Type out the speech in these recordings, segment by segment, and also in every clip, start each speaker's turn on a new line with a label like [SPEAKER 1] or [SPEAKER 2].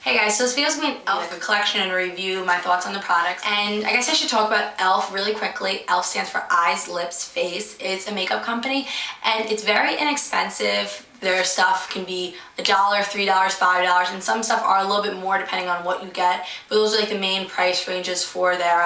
[SPEAKER 1] Hey guys, so this video is going to be an E.L.F. collection and review, my thoughts on the products. And I guess I should talk about E.L.F. really quickly. E.L.F. stands for Eyes, Lips, Face. It's a makeup company and it's very inexpensive. Their stuff can be $1, $3, $5, and some stuff are a little bit more depending on what you get. But those are like the main price ranges for their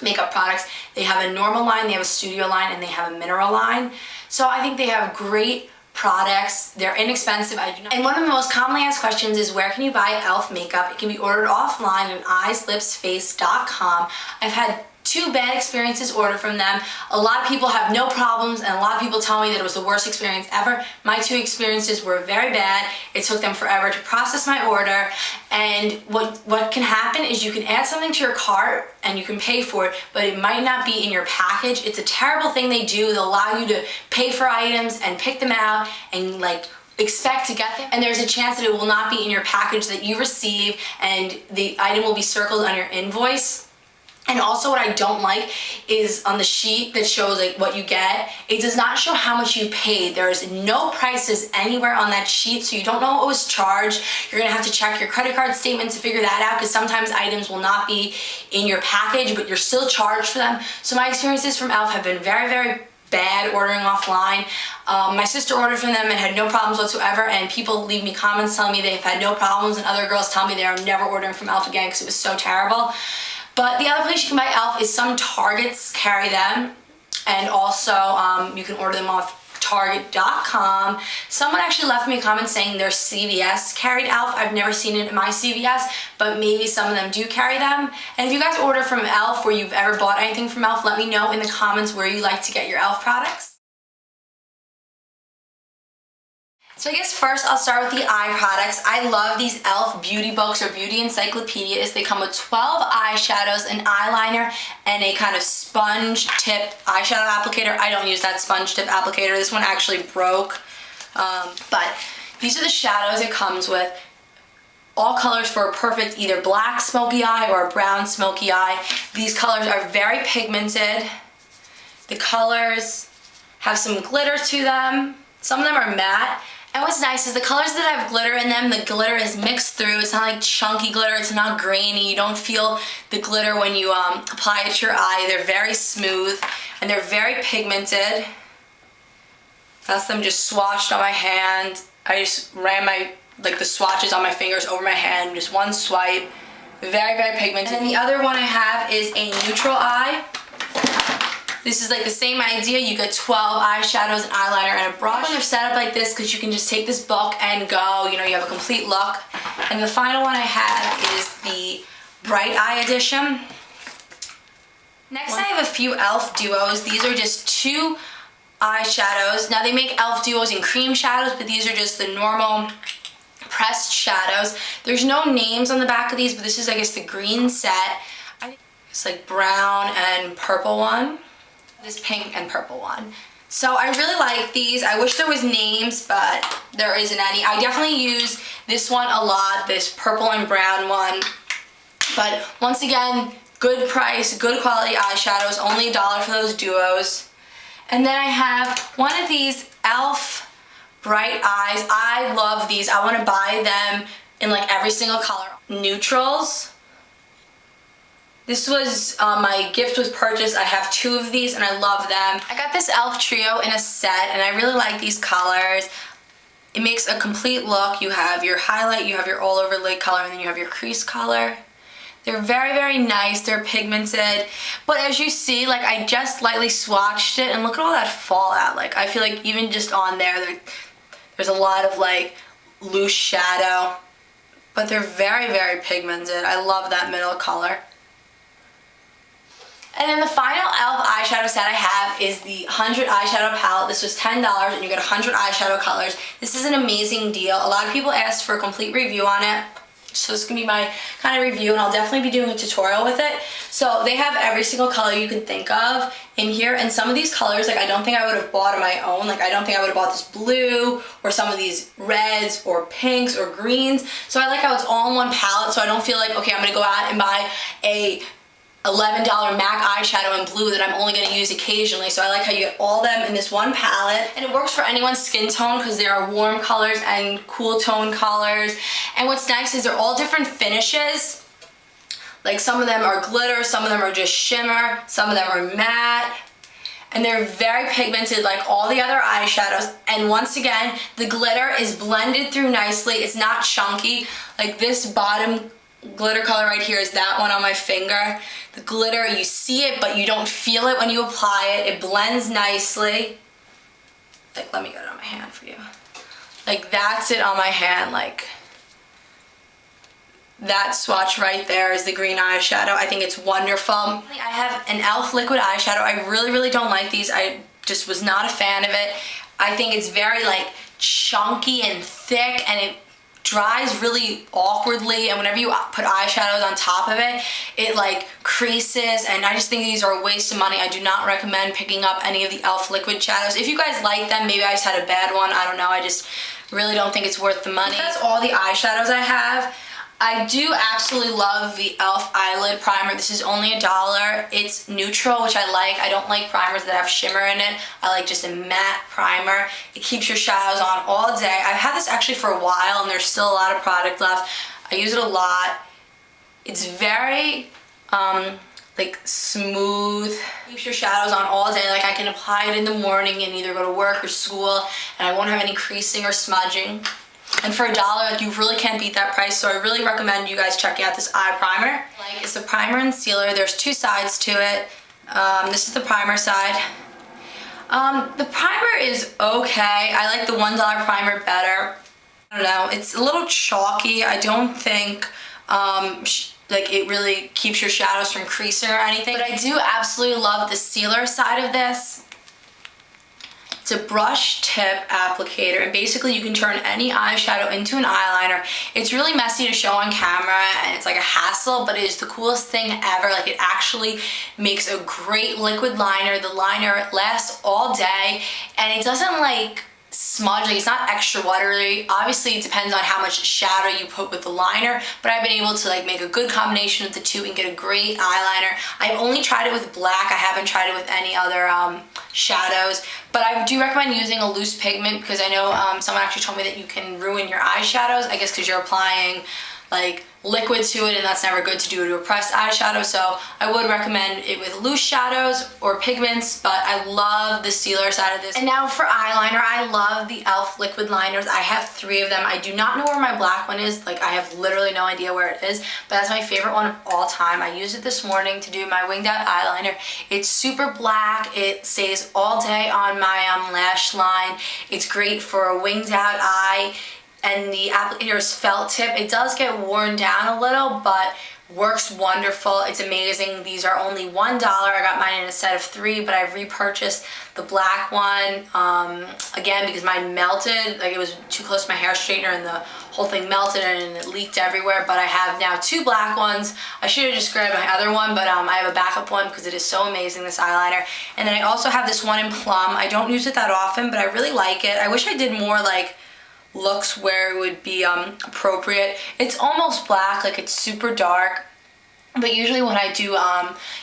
[SPEAKER 1] makeup products. They have a normal line, they have a studio line, and they have a mineral line. So I think they have great products. They're inexpensive. And one of the most commonly asked questions is, where can you buy E.L.F. makeup? It can be ordered offline at eyeslipsface.com. I've had 2 bad experiences ordered from them. A lot of people have no problems, and a lot of people tell me that it was the worst experience ever. My 2 experiences were very bad. It took them forever to process my order, and what can happen is you can add something to your cart and you can pay for it, but it might not be in your package. It's a terrible thing they do. They'll allow you to pay for items and pick them out and expect to get them, and there's a chance that it will not be in your package that you receive, and the item will be circled on your invoice. And also what I don't like is on the sheet that shows what you get, it does not show how much you paid. There's no prices anywhere on that sheet, so you don't know what was charged. You're gonna have to check your credit card statement to figure that out, because sometimes items will not be in your package, but you're still charged for them. So my experiences from E.L.F. have been very, very bad ordering offline. My sister ordered from them and had no problems whatsoever, and people leave me comments telling me they've had no problems, and other girls tell me they're never ordering from E.L.F. again because it was so terrible. But the other place you can buy E.L.F. is some Targets carry them, and also you can order them off Target.com. Someone actually left me a comment saying their CVS carried E.L.F. I've never seen it in my CVS, but maybe some of them do carry them. And if you guys order from E.L.F. or you've ever bought anything from E.L.F., let me know in the comments where you like to get your E.L.F. products. So I guess first I'll start with the eye products. I love these E.L.F. beauty books or beauty encyclopedias. They come with 12 eyeshadows, an eyeliner, and a kind of sponge tip eyeshadow applicator. I don't use that sponge tip applicator. This one actually broke. But these are the shadows it comes with. All colors for a perfect either black smoky eye or a brown smoky eye. These colors are very pigmented. The colors have some glitter to them. Some of them are matte. And what's nice is the colors that have glitter in them, the glitter is mixed through. It's not like chunky glitter, it's not grainy. You don't feel the glitter when you apply it to your eye. They're very smooth and they're very pigmented. That's them just swatched on my hand. I just ran the swatches on my fingers over my hand, just one swipe. Very, very pigmented. And then the other one I have is a neutral eye. This is like the same idea. You get 12 eyeshadows, an eyeliner, and a brush. They're set up like this because you can just take this book and go. You know, you have a complete look. And the final one I have is the Bright Eye edition. Next, I have a few E.L.F. duos. These are just 2 eyeshadows. Now, they make E.L.F. duos in cream shadows, but these are just the normal pressed shadows. There's no names on the back of these, but this is, I guess, the green set. It's like brown and purple one. This pink and purple one. So I really like these. I wish there was names, but there isn't any. I definitely use this one a lot, this purple and brown one. But once again, good price, good quality eyeshadows, only $1 for those duos. And then I have one of these E.L.F. Bright Eyes. I love these. I want to buy them in every single color. Neutrals. This was my gift with purchase. I have 2 of these and I love them. I got this E.L.F. trio in a set and I really like these colors. It makes a complete look. You have your highlight, you have your all over lid color, and then you have your crease color. They're very, very nice. They're pigmented. But as you see, I just lightly swatched it and look at all that fallout. I feel like even just on there's a lot of loose shadow. But they're very, very pigmented. I love that middle color. And then the final E.L.F. eyeshadow set I have is the 100 eyeshadow palette. This was $10 and you get 100 eyeshadow colors. This is an amazing deal. A lot of people asked for a complete review on it. So this is going to be my kind of review, and I'll definitely be doing a tutorial with it. So they have every single color you can think of in here, and some of these colors, I don't think I would have bought on my own. I don't think I would have bought this blue or some of these reds or pinks or greens. So I like how it's all in one palette, so I don't feel like, okay, I'm going to go out and buy a $11 MAC eyeshadow in blue that I'm only going to use occasionally. So I like how you get all them in this one palette. And it works for anyone's skin tone because there are warm colors and cool tone colors. And what's nice is they're all different finishes. Like some of them are glitter, some of them are just shimmer, some of them are matte. And they're very pigmented like all the other eyeshadows. And once again, the glitter is blended through nicely. It's not chunky. Like this bottom glitter color right here is that one on my finger. The glitter, you see it, but you don't feel it when you apply it. It blends nicely. Like, let me get it on my hand for you. Like, that's it on my hand. Like, that swatch right there is the green eyeshadow. I think it's wonderful. I have an E.L.F. liquid eyeshadow. I really don't like these. I just was not a fan of it. I think it's very, like, chunky and thick, and it dries really awkwardly, and whenever you put eyeshadows on top of it, it like creases, and I just think these are a waste of money. I do not recommend picking up any of the E.L.F. liquid shadows. If you guys like them, maybe I just had a bad one, I don't know. I just really don't think it's worth the money. That's all the eyeshadows I have. I do absolutely love the E.L.F. eyelid primer. This is only $1. It's neutral, which I like. I don't like primers that have shimmer in it. I like just a matte primer. It keeps your shadows on all day. I've had this actually for a while, and there's still a lot of product left. I use it a lot. It's very like smooth. Keeps your shadows on all day. Like I can apply it in the morning and either go to work or school, and I won't have any creasing or smudging. And for $1, like, you really can't beat that price, so I really recommend you guys checking out this eye primer. Like, it's the primer and sealer. There's two sides to it. This is the primer side. The primer is okay. I like the $1 primer better. I don't know, it's a little chalky. I don't think like it really keeps your shadows from creasing or anything. But I do absolutely love the sealer side of this. It's a brush tip applicator, and basically you can turn any eyeshadow into an eyeliner. It's really messy to show on camera, and it's like a hassle, but it is the coolest thing ever. Like, it actually makes a great liquid liner. The liner lasts all day, and it doesn't like smudge. Like, it's not extra watery. Obviously it depends on how much shadow you put with the liner, but I've been able to like make a good combination of the two and get a great eyeliner. I've only tried it with black. I haven't tried it with any other shadows, but I do recommend using a loose pigment because I know someone actually told me that you can ruin your eyeshadows, I guess because you're applying like liquid to it, and that's never good to do to a pressed eyeshadow. So I would recommend it with loose shadows or pigments, but I love the sealer side of this. And now for eyeliner, I love the E.L.F. liquid liners. I have 3 of them. I do not know where my black one is. Like, I have literally no idea where it is, but that's my favorite one of all time. I used it this morning to do my winged out eyeliner. It's super black. It stays all day on my lash line. It's great for a winged out eye. And the applicator is felt tip. It does get worn down a little, but works wonderful. It's amazing. These are only $1. I got mine in a set of 3, but I've repurchased the black one again because mine melted. Like, it was too close to my hair straightener, and the whole thing melted and it leaked everywhere. But I have now 2 black ones. I should have just grabbed my other one, but I have a backup one because it is so amazing, this eyeliner. And then I also have this one in plum. I don't use it that often, but I really like it. I wish I did more like looks where it would be appropriate. It's almost black, like it's super dark, but usually when I do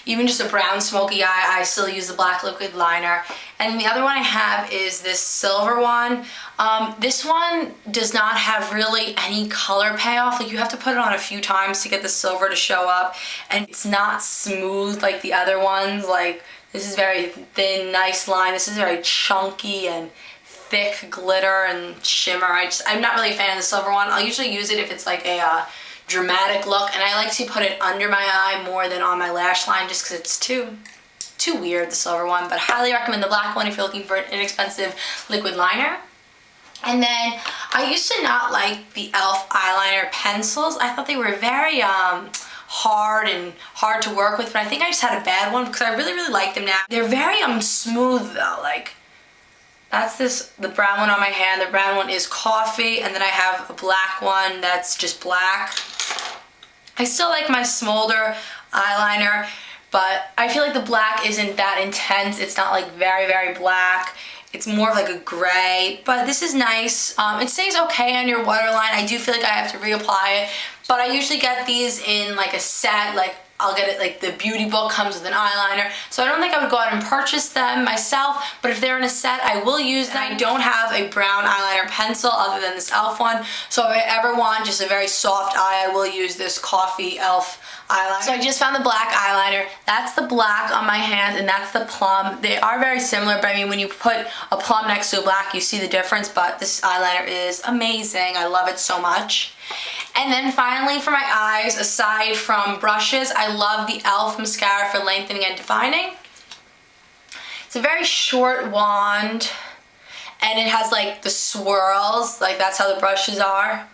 [SPEAKER 1] even just a brown smoky eye, I still use the black liquid liner. And the other one I have is this silver one. This one does not have really any color payoff. Like, you have to put it on a few times to get the silver to show up, and it's not smooth like the other ones. Like, this is very thin, nice line. This is very chunky and thick glitter and shimmer. I'm not really a fan of the silver one. I'll usually use it if it's like a dramatic look, and I like to put it under my eye more than on my lash line just because it's too weird, the silver one. But highly recommend the black one if you're looking for an inexpensive liquid liner. And then I used to not like the E.L.F. eyeliner pencils. I thought they were very hard to work with, but I think I just had a bad one because I really like them now. They're very smooth though. Like, that's the brown one on my hand. The brown one is coffee, and then I have a black one that's just black. I still like my Smolder eyeliner, but I feel like the black isn't that intense. It's not like very black. It's more of like a gray, but this is nice. It stays okay on your waterline. I do feel like I have to reapply it, but I usually get these in like a set, like I'll get it, like the beauty book comes with an eyeliner. So I don't think I would go out and purchase them myself, but if they're in a set, I will use them. I don't have a brown eyeliner pencil other than this E.L.F. one, so if I ever want just a very soft eye, I will use this coffee E.L.F. eyeliner. So I just found the black eyeliner. That's the black on my hand, and that's the plum. They are very similar, but I mean, when you put a plum next to a black, you see the difference, but this eyeliner is amazing. I love it so much. And then finally for my eyes, aside from brushes, I love the E.L.F. mascara for lengthening and defining. It's a very short wand, and it has like the swirls, like that's how the brushes are.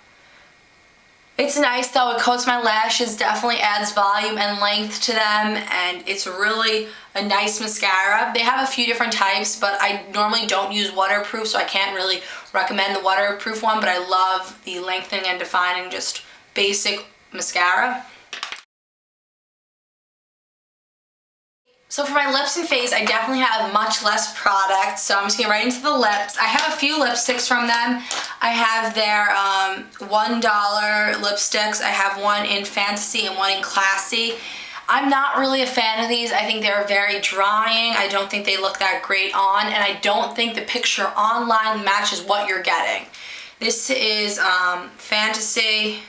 [SPEAKER 1] It's nice though, it coats my lashes, definitely adds volume and length to them, and it's really a nice mascara. They have a few different types, but I normally don't use waterproof, so I can't really recommend the waterproof one, but I love the lengthening and defining, just basic mascara. So for my lips and face, I definitely have much less product, so I'm just getting right into the lips. I have a few lipsticks from them. I have their $1 lipsticks. I have one in Fantasy and one in Classy. I'm not really a fan of these. I think they're very drying. I don't think they look that great on, and I don't think the picture online matches what you're getting. This is Fantasy.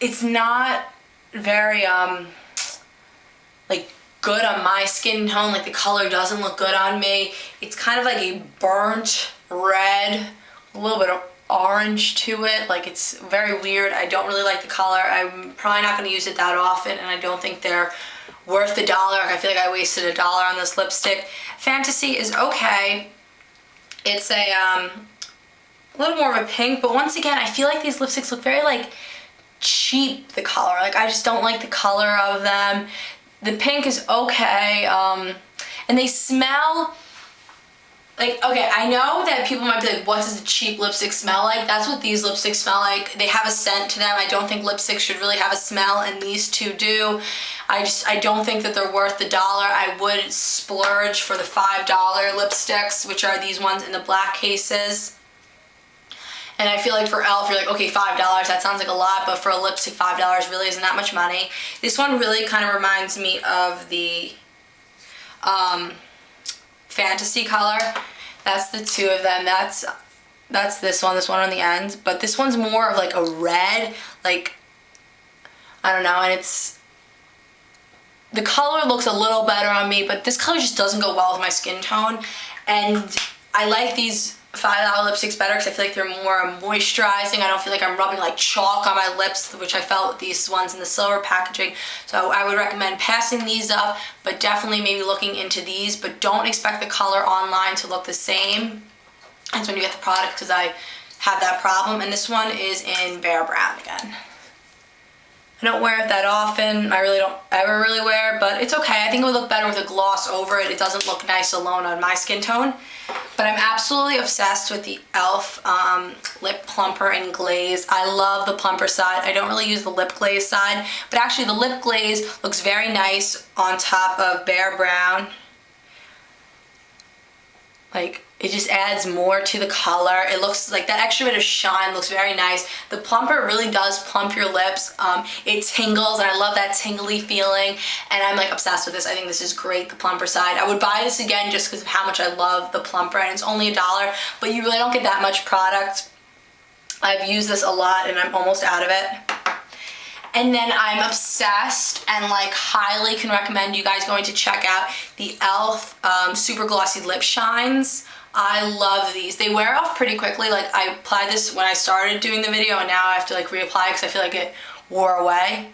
[SPEAKER 1] It's not very like good on my skin tone, like the color doesn't look good on me. It's kind of like a burnt red, a little bit of orange to it, like it's very weird. I don't really like the color. I'm probably not going to use it that often, and I don't think they're worth the dollar. I feel like I wasted $1 on this lipstick. Fantasy is okay. It's a little more of a pink, but once again, I feel like these lipsticks look very like cheap, the color. Like I just don't like the color of them. The pink is okay, and they smell like, okay, I know that people might be like, what does a cheap lipstick smell like? That's what these lipsticks smell like. They have a scent to them. I don't think lipsticks should really have a smell, and these two do. I don't think that they're worth the dollar. I would splurge for the $5 lipsticks, which are these ones in the black cases. And I feel like for E.L.F, you're like, okay, $5, that sounds like a lot, but for a lipstick, $5 really isn't that much money. This one really kind of reminds me of the Fantasy color. That's the two of them. That's this one on the end. But this one's more of like a red, like, I don't know, and it's, the color looks a little better on me, but this color just doesn't go well with my skin tone. And I like these $5 lipsticks better because I feel like they're more moisturizing. I don't feel like I'm rubbing like chalk on my lips, which I felt with these ones in the silver packaging. So I would recommend passing these up, but definitely maybe looking into these, but don't expect the color online to look the same as when you get the product, because I have that problem. And this one is in Bare Brown again. I don't wear it that often. I really don't ever really wear it, but it's okay. I think it would look better with a gloss over it. It doesn't look nice alone on my skin tone. But I'm absolutely obsessed with the E.L.F. Lip Plumper and Glaze. I love the plumper side. I don't really use the lip glaze side, but actually the lip glaze looks very nice on top of Bare Brown. Like, it just adds more to the color. It looks like that extra bit of shine looks very nice. The plumper really does plump your lips. It tingles, and I love that tingly feeling, and I'm like obsessed with this. I think this is great, the plumper side. I would buy this again just because of how much I love the plumper, and it's only $1, but you really don't get that much product. I've used this a lot, and I'm almost out of it. And then I'm obsessed and like highly can recommend you guys going to check out the E.L.F. Super Glossy Lip Shines. I love these. They wear off pretty quickly. Like, I applied this when I started doing the video, and now I have to like reapply because I feel like it wore away.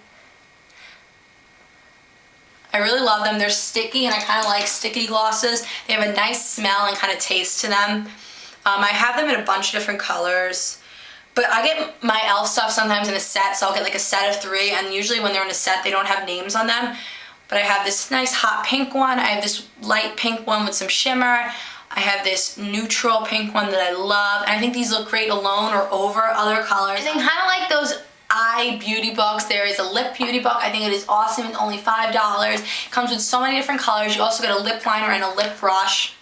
[SPEAKER 1] I really love them. They're sticky, and I kind of like sticky glosses. They have a nice smell and kind of taste to them. I have them in a bunch of different colors. But I get my E.L.F. stuff sometimes in a set, so I'll get like a set of 3, and usually when they're in a set, they don't have names on them. But I have this nice hot pink one. I have this light pink one with some shimmer. I have this neutral pink one that I love, and I think these look great alone or over other colors. I think kind of like those eye beauty books. There is a lip beauty book. I think it is awesome. It's only $5. It comes with so many different colors. You also get a lip liner and a lip brush.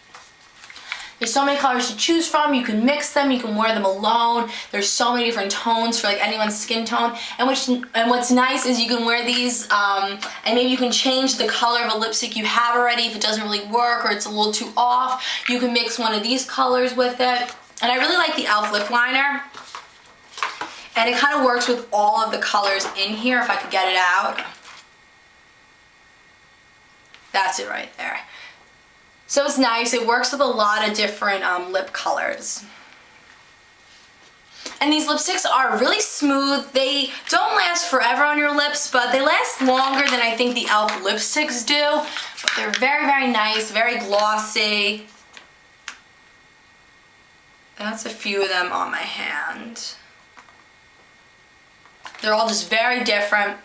[SPEAKER 1] There's so many colors to choose from. You can mix them, you can wear them alone. There's so many different tones for like anyone's skin tone. And what's nice is you can wear these and maybe you can change the color of a lipstick you have already if it doesn't really work or it's a little too off. You can mix one of these colors with it. And I really like the E.L.F. lip liner. And it kind of works with all of the colors in here, if I could get it out. That's it right there. So it's nice. It works with a lot of different lip colors. And these lipsticks are really smooth. They don't last forever on your lips, but they last longer than I think the E.L.F. lipsticks do. But they're very, very nice, very glossy. That's a few of them on my hand. They're all just very different.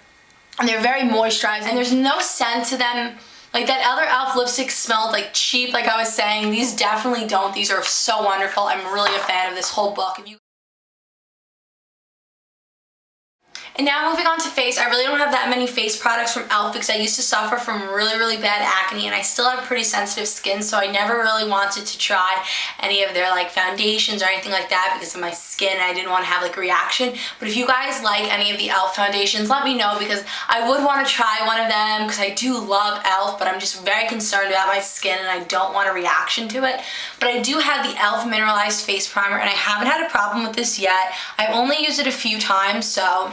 [SPEAKER 1] And they're very moisturizing. And there's no scent to them. Like that other E.L.F. lipstick smelled like cheap, like I was saying. These definitely don't. These are so wonderful. I'm really a fan of this whole book. And now moving on to face, I really don't have that many face products from E.L.F. because I used to suffer from really, really bad acne and I still have pretty sensitive skin, so I never really wanted to try any of their like foundations or anything like that because of my skin. I didn't want to have like a reaction. But if you guys like any of the E.L.F. foundations, let me know because I would want to try one of them because I do love E.L.F. but I'm just very concerned about my skin and I don't want a reaction to it. But I do have the E.L.F. mineralized face primer and I haven't had a problem with this yet. I've only used it a few times, so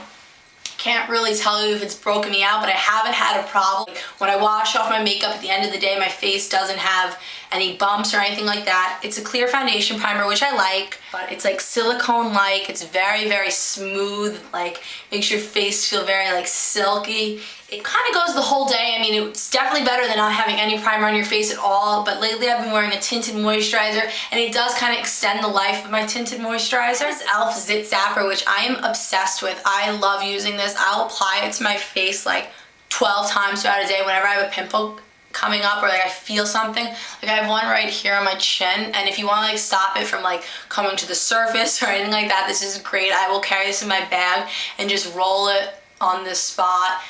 [SPEAKER 1] can't really tell you if it's broken me out, but I haven't had a problem. When I wash off my makeup at the end of the day, my face doesn't have any bumps or anything like that. It's a clear foundation primer, which I like, but it's like silicone-like. It's very, very smooth, like makes your face feel very like silky. It kind of goes the whole day. I mean, it's definitely better than not having any primer on your face at all, but lately I've been wearing a tinted moisturizer, and it does kind of extend the life of my tinted moisturizer. This E.L.F. Zit Zapper, which I am obsessed with. I love using this. I'll apply it to my face like 12 times throughout a day whenever I have a pimple coming up or like I feel something. Like I have one right here on my chin, and if you want to like stop it from like coming to the surface or anything like that, this is great. I will carry this in my bag and just roll it on this spot.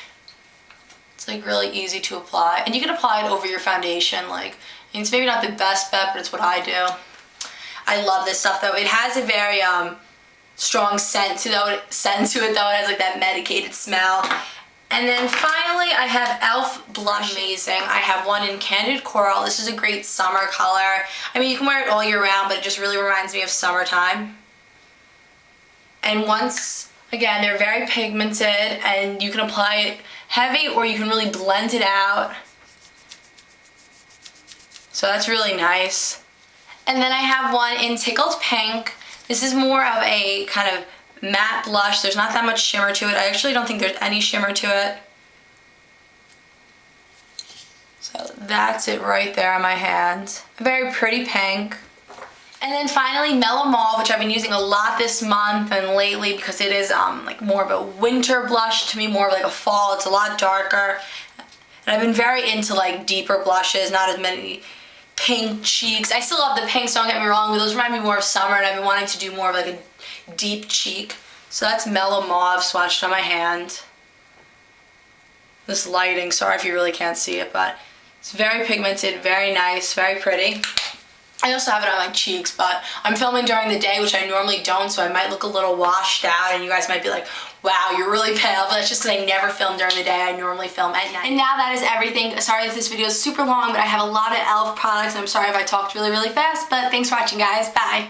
[SPEAKER 1] It's like really easy to apply, and you can apply it over your foundation. Like, it's maybe not the best bet, but it's what I do. I love this stuff though. It has a very strong scent to it though. It has like that medicated smell. And then finally I have E.L.F. blush. Amazing. I have one in Candid Coral. This is a great summer color. I mean, you can wear it all year round, but it just really reminds me of summertime. And once again, they're very pigmented and you can apply it heavy or you can really blend it out. So that's really nice. And then I have one in Tickled Pink. This is more of a kind of matte blush. There's not that much shimmer to it. I actually don't think there's any shimmer to it. So that's it right there on my hand. A very pretty pink. And then finally Mellow Mauve, which I've been using a lot this month and lately because it is like more of a winter blush to me, more of like a fall. It's a lot darker. And I've been very into like deeper blushes, not as many pink cheeks. I still love the pinks, don't get me wrong, but those remind me more of summer, and I've been wanting to do more of like a deep cheek. So that's Mellow Mauve swatched on my hand. This lighting, sorry if you really can't see it, but it's very pigmented, very nice, very pretty. I also have it on my cheeks, but I'm filming during the day, which I normally don't, so I might look a little washed out, and you guys might be like, wow, you're really pale, but that's just because I never film during the day. I normally film at night. And now that is everything. Sorry if this video is super long, but I have a lot of E.L.F. products, and I'm sorry if I talked really, really fast, but thanks for watching, guys. Bye.